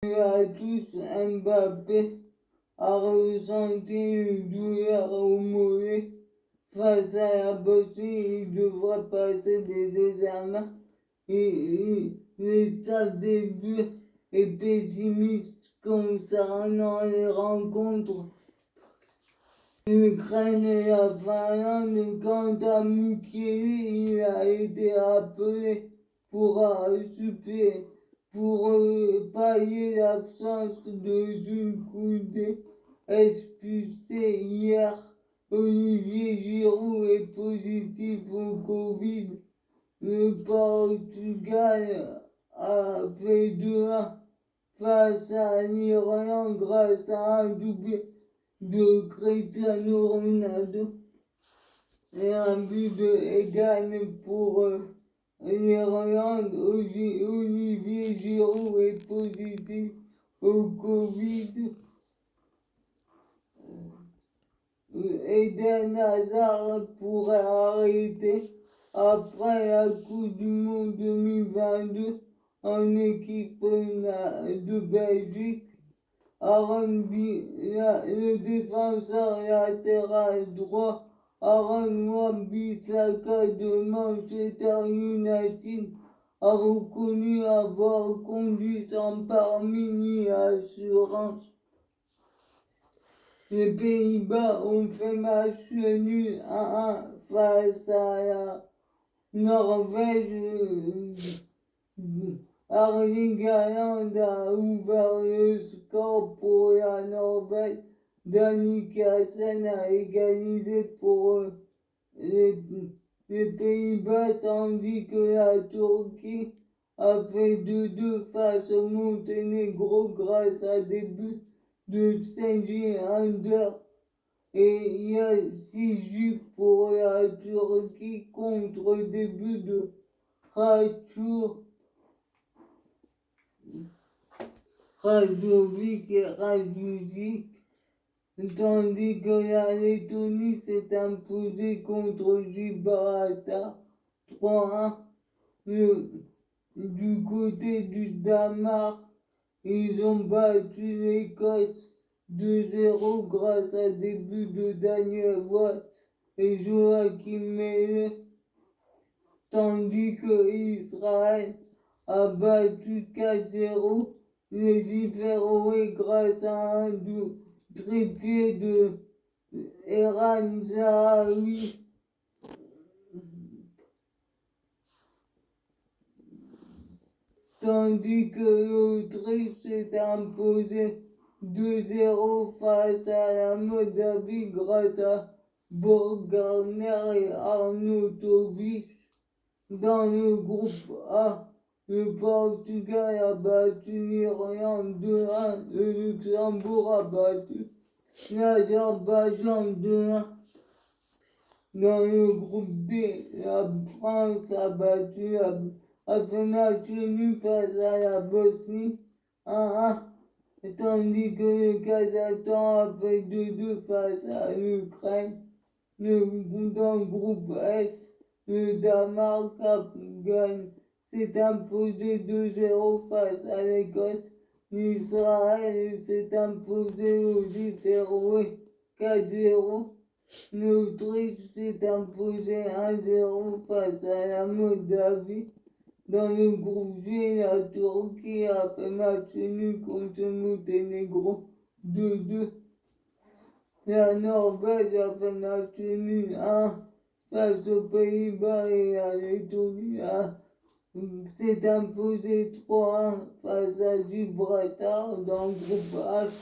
À tous, Mbappé a ressenti une douleur au mollet face à la Bosnie. Il devra passer des examens. Le staff des Bleus est pessimiste concernant les rencontres. L'Ukraine et la Finlande, quant à Mukiele, il a été appelé pour pallier l'absence de Jules Koundé, expulsé hier. Olivier Giroud est positif au Covid. Le Portugal a fait 2-1 face à l'Irlande grâce à un doublé de Cristiano Ronaldo et un but de Egan pour l'Irlande. Olivier Giroud est positif au Covid. Eden Hazard pourrait arrêter après la Coupe du Monde 2022 en équipe de Belgique. Aaron le défenseur latéral droit Aaron Wan-Bissaka de Manchester United a reconnu avoir conduit sans permis ni assurance. Les Pays-Bas ont fait match nul à 1 face à la Norvège. Erling Haaland a ouvert le score pour la Norvège. Dani Kassen a égalisé pour les Pays-Bas, tandis que la Turquie a fait 2-2 face au Monténégro grâce à des buts de Cengiz Under. Et il y a 6 buts pour la Turquie contre des buts de Rajovic et Rajuzic, tandis que la Lettonie s'est imposée contre Gibraltar 3-1. Du côté du Danemark, ils ont battu l'Écosse 2-0 grâce à des buts de Daniel Watt et Joachim Mele, tandis que Israël a battu 4-0 les Féroé grâce à un triplé de Eran Zahawi. Tandis que l'Autriche s'est imposée 2-0 face à la Moldavie grâce à Borgarner et Arnautovic. Dans le groupe A, le Portugal a battu l'Irlande 2-1, le Luxembourg a battu l'Azerbaïdjan 2-1. Dans le groupe D, la France a fait match nul face à la Bosnie 1-1, tandis que le Kazakhstan a fait 2-2 face à l'Ukraine. Dans le groupe F, le Danemark s'est imposé 2-0 face à l'Écosse. L'Israël s'est imposé aux Féroé 4-0. L'Autriche s'est imposée 1-0 face à la Moldavie. Dans le groupe G, la Turquie a fait match nul contre Monténégro 2-2. La Norvège a fait match nul 1 face aux Pays-Bas et la Lettonie s'est imposée 3-1 face à Gibraltar. Dans le groupe H,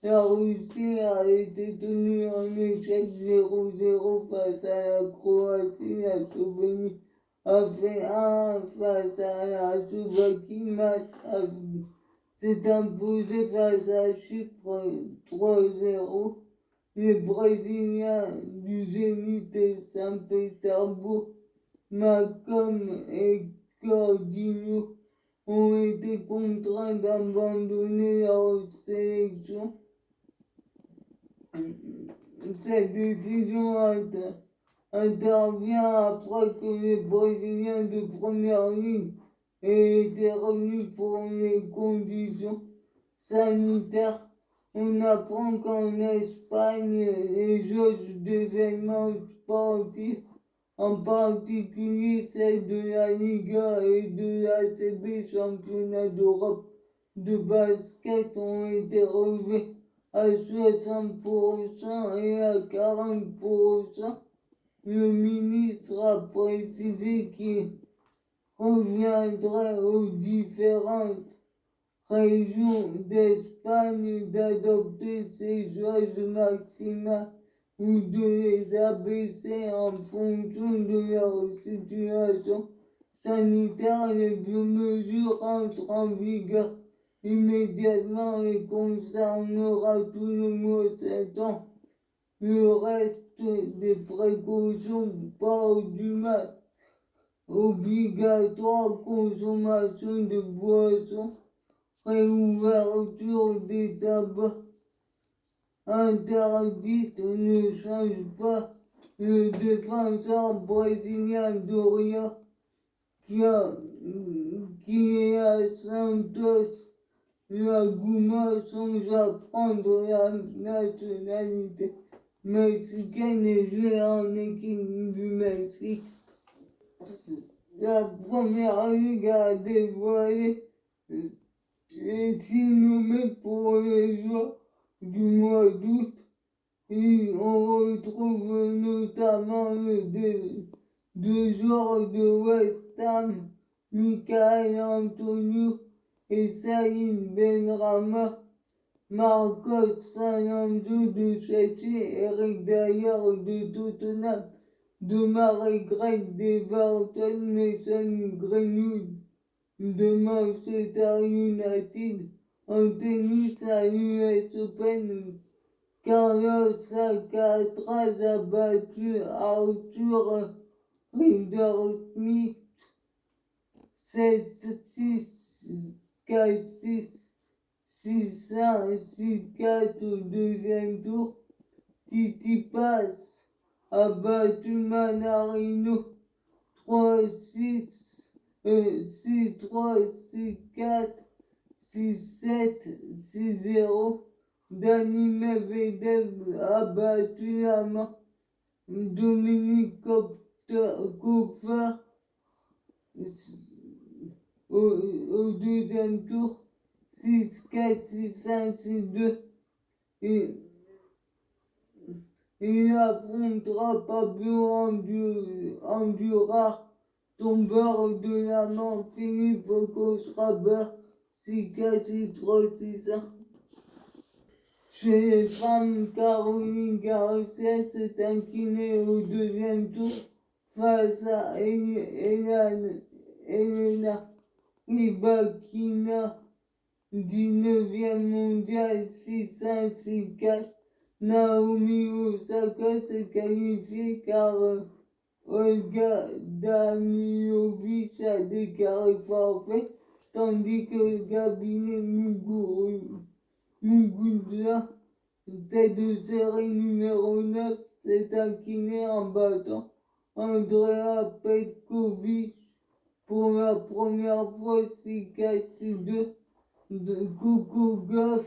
la Russie a été tenue en échec 0-0 face à la Croatie. La Slovénie a fait 1 face à la Slovaquie. S'est imposé face à Chypre 3-0. Les Brésiliens du Zénith et Saint-Pétersbourg, Malcolm et Cordinho, ont été contraints d'abandonner leur sélection. Cette décision intervient après que les Brésiliens de première ligne aient été revenus pour les conditions sanitaires. On apprend qu'en Espagne, les jauges d'événements sportifs, en particulier celle de la Liga et de la CB, championnat d'Europe de basket, ont été relevées à 60% et à 40%. Le ministre a précisé qu'il reviendrait aux différentes régions d'Espagne d'adopter ces jauges maximales ou de les abaisser en fonction de leur situation sanitaire. Les deux mesures entrent en vigueur immédiatement et concernera tout le mois de septembre. Le reste des précautions, port du masque, obligatoire, consommation de boissons, réouverture des tabacs interdites ne change pas. Le défenseur brésilien Doria, qui est à Santos Laguna, songe à prendre la nationalité mexicaine et jouer en équipe du Mexique. La première ligue a dévoilé les 6 nommés pour les joueurs du mois d'août. Et on retrouve notamment deux joueurs de West Ham, Michael Antonio et Saïd Benrahma, Marcos Alonso de Chelsea, Eric Dyer de Tottenham, Demarai Gray d'Everton, Mason Greenwood de Manchester United. En tennis à l'US Open, Carlos Alcaraz a battu Arthur Rindersmith 7-6, 4-6, 6-1, 6-4 au deuxième tour. Tsitsipas a battu Manarino 3-6, 6-3, 6-4, 6-7, 6-0. Dani Medvedev a battu l'Allemand Dominique Koepfer au deuxième tour 6-4, 6-1, 6-2. Il affrontera Pablo Andújar, tombeur de l'Allemand Philippe Kohlschreiber 6-4, 6-3, 6-1. Chez les femmes, Caroline Garcia s'est inclinée au deuxième tour face à Elena Rybakina, 19e mondiale 6-1, 6-4. Naomi Osaka s'est qualifiée car Olga Damilovic a déclaré forfait, tandis que Gabine Muguruza, tête de série numéro 9, s'est incliné en battant Andrea Petkovic pour la première fois 6-4, 6-2. Coco Gauff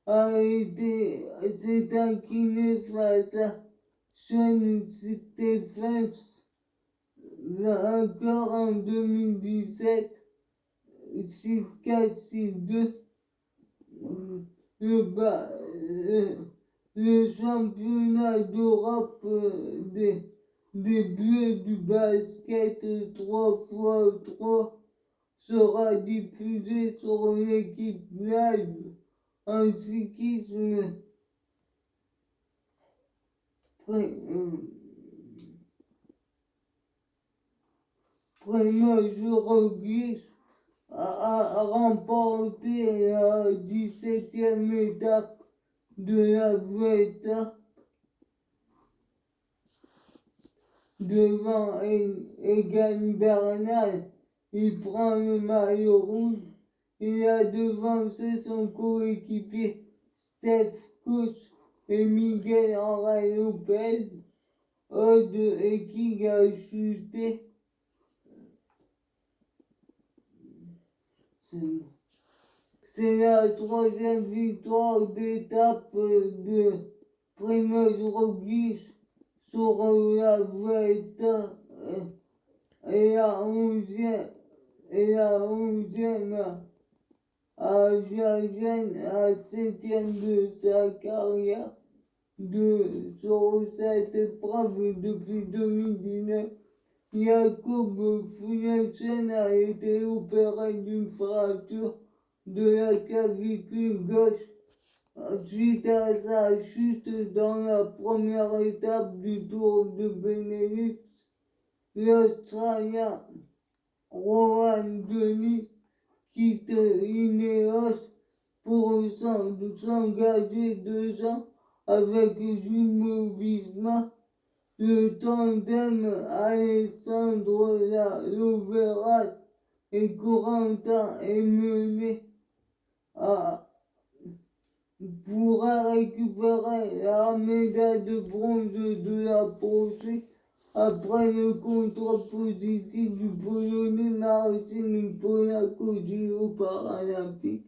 s'est incliné face à Sean Stephens, vainqueur en 2017, 6-4, 6-2. Le championnat d'Europe des Bleus du basket 3x3 sera diffusé sur l'équipe live en cyclisme. Primož Roglič a remporté la 17e étape de la Vuelta devant Egan Bernal. Il prend le maillot rouge. Il a devancé son coéquipier Steph Kuss et Miguel Ángel López. Odd et qui a chuté. C'est la troisième victoire d'étape de Primož Roglič sur la Vuelta et la onzième à Jagen, la septième de sa carrière sur cette épreuve depuis 2019. Jakob Fuglsang a été opéré d'une fracture de la clavicule gauche suite à sa chute dans la première étape du Tour de Benelux. L'Australien Rohan Dennis quitte Ineos pour s'engager 2 ans avec Jumbo-Visma. Le tandem Alessandro Lovera et Corentin est mené pourra récupérer la médaille de bronze de la poursuite après le contrôle positif du Polonais Marcin Polakovic paralympique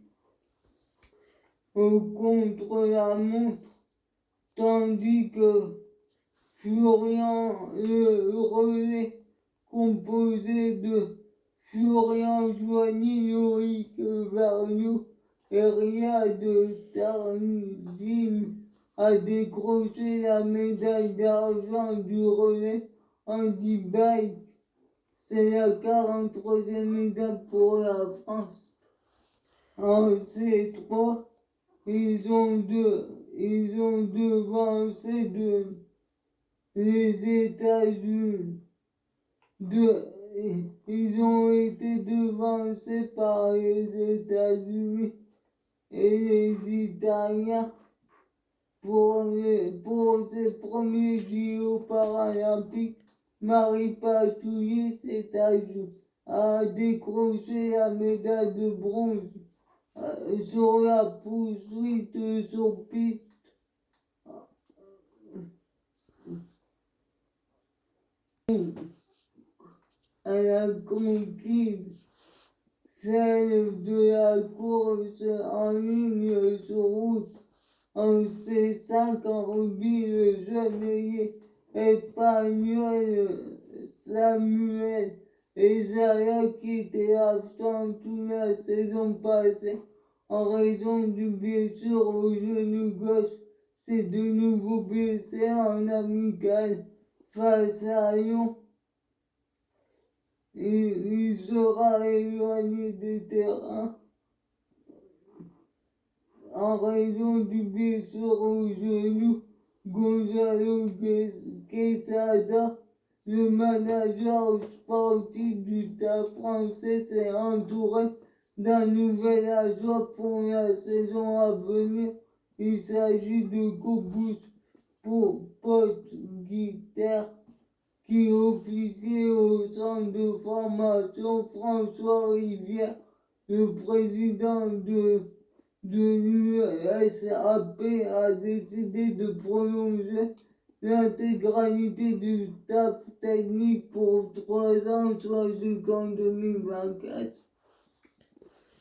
au contre-la-montre, tandis que Florian, le relais composé de Florian Joigny, Loïc Vergniaud et Riyad Tarzim a décroché la médaille d'argent du relais handi-bike. C'est la 43e étape pour la France. En C3, ils ont devancé les États-Unis. Ils ont été devancés par les États-Unis et les Italiens pour ces premiers JO paralympiques. Marie Patouillet a décroché la médaille de bronze sur la poursuite sur piste. Elle a conquis celle de la course en ligne sur route. En C5 en rugby, le jeune espagnol Samuel Ezaya, qui était absent toute la saison passée en raison d'une blessure au genou gauche, s'est de nouveau blessé en amical face à Lyon. Il sera éloigné des terrains en raison du blessure au genou. Gonzalo Quesada, le manager sportif du Stade français, s'est entouré d'un nouvel agent pour la saison à venir. Il s'agit de Kobus pour Pote-Guiter, qui officie au centre de formation François Rivière, le président de l'USAP a décidé de prolonger l'intégralité du staff technique pour 3 ans, soit jusqu'en 2024.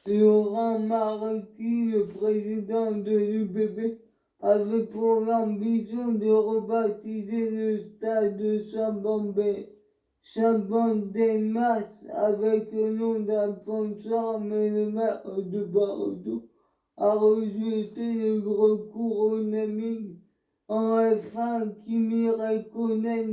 Laurent Marty, le président de l'UBB, avait pour l'ambition de rebaptiser le stade de Chabandelmas avec le nom d'un sponsor, mais le maire de Bordeaux a rejeté le recours au naming. En F1, Kimi Räikkönen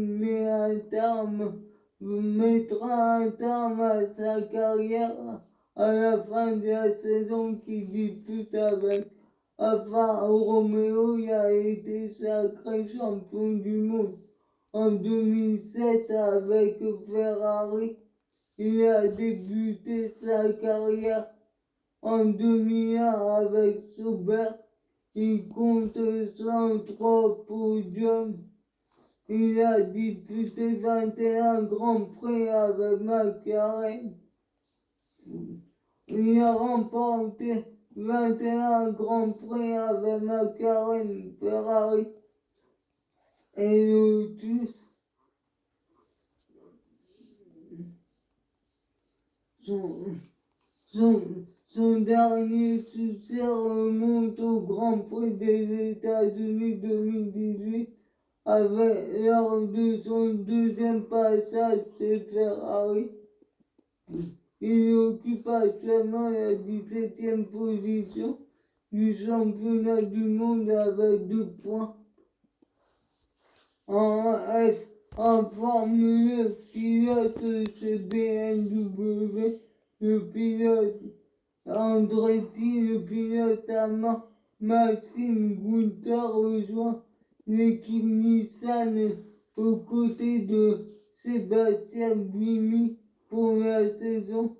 mettra un terme à sa carrière à la fin de la saison qu'il dispute avec Alfa Romeo. Il a été sacré champion du monde en 2007 avec Ferrari. Il a débuté sa carrière en 2001 avec Sauber. Il compte 103 podiums. Il a disputé 21 Grands Prix avec McLaren. Il a remporté 21 Grands Prix avec McLaren, Ferrari et Lotus. Son dernier succès remonte au Grand Prix des États-Unis 2018 lors de son deuxième passage chez Ferrari. Il occupe actuellement la 17e position du championnat du monde avec 2 points. En Formule pilote chez BMW, le pilote Andretti, le pilote allemand Maxime Günther rejoint l'équipe Nissan aux côtés de Sébastien Buemi pour la saison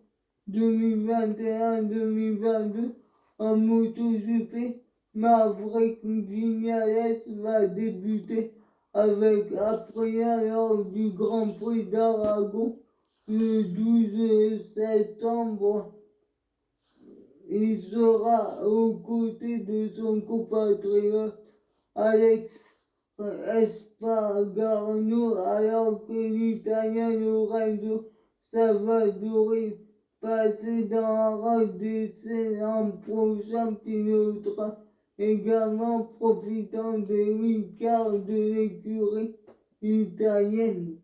2021-2022 en MotoGP. Maverick Viñales va débuter avec Aprilia lors du Grand Prix d'Aragon le 12 septembre. Il sera aux côtés de son compatriote Alex Espargaro alors que l'Italien Lorenzo Savadori, passé dans un rôle d'essai l'an prochain, pilotera également profitant des 8 quarts de l'écurie italienne.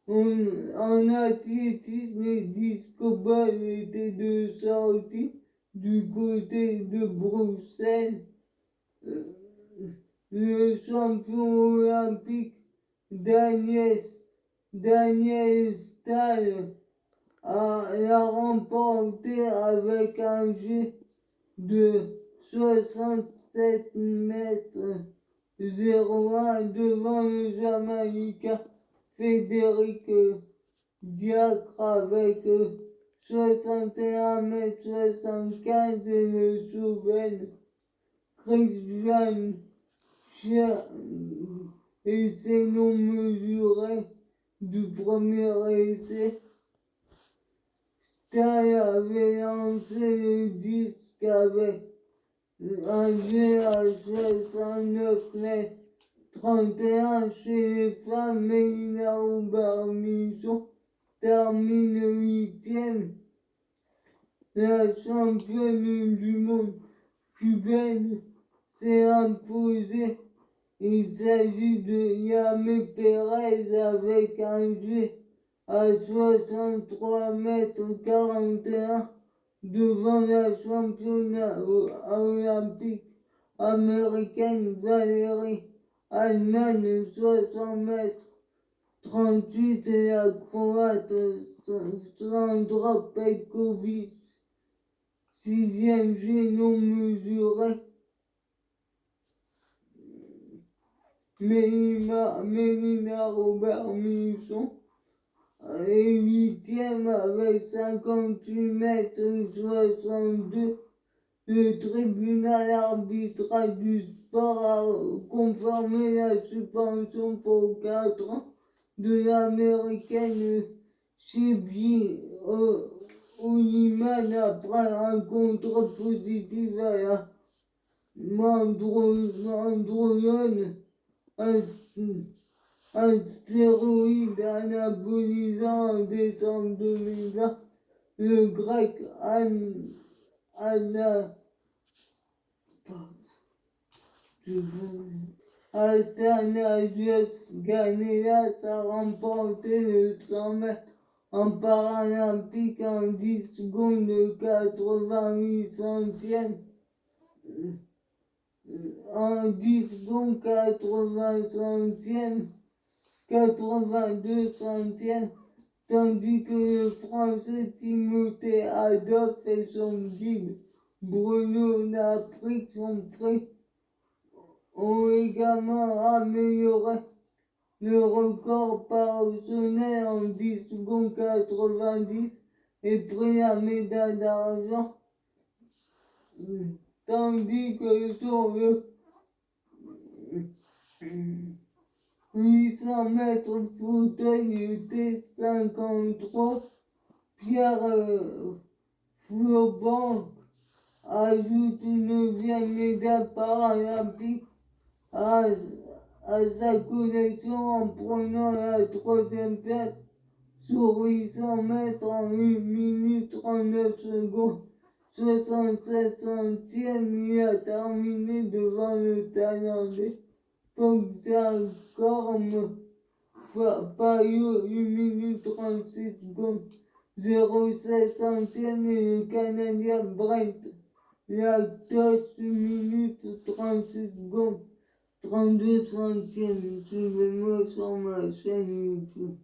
En athlétisme, les disco-balls étaient de sortie du côté de Bruxelles. Le champion olympique Daniel Stahl l'a remporté avec un jet de 67 mètres 01 devant le Jamaïcain Frédéric Diacre avec 61 mètres 75 et le Slovène Christian et ses non mesurés du premier essai. Stahl avait lancé le disque avec un jet à 69 mètres 31 chez les femmes. Mélina Robert-Michon termine 8e. La championne du monde cubaine s'est imposée. Il s'agit de Yamé Pérez avec un jet à 63 mètres 41 devant la championne olympique américaine Valérie Allemagne 60 mètres 38 et la Croate Sandra Petkovic, 6e jet non mesuré. Mélina Robert-Michon est 8e avec 58 mètres 62. Le tribunal arbitral du sport a confirmé la suspension pour 4 ans de l'américaine Shelby Holliman après un contrôle positif à la mandrolone, un stéroïde anabolisant en décembre 2020. Le grec Athanasios Ganeas a remporté le 100 mètres en paralympique en 10 secondes 88 centièmes. En 10 secondes 80 centièmes, 82 centièmes, tandis que le Français Timothée Adolphe et son guide Bruno n'a pris son prix ont également amélioré le record personnel en 10 secondes 90 et pris la médaille d'argent, tandis que sur le 800 mètres fauteuil T53, Pierre Faubank ajoute une 9e médaille paralympique à sa collection en prenant la 3e place Souris 100 mètres en 1 minute 39 secondes. 67 centièmes, il a terminé devant le Thaïlandais Pongchal Korm Payot 1 minute 36 secondes. 0,7 centièmes et le Canadien Brent Lactos 1 minute 36 secondes. 32 centièmes. Suivez-moi sur ma chaîne YouTube.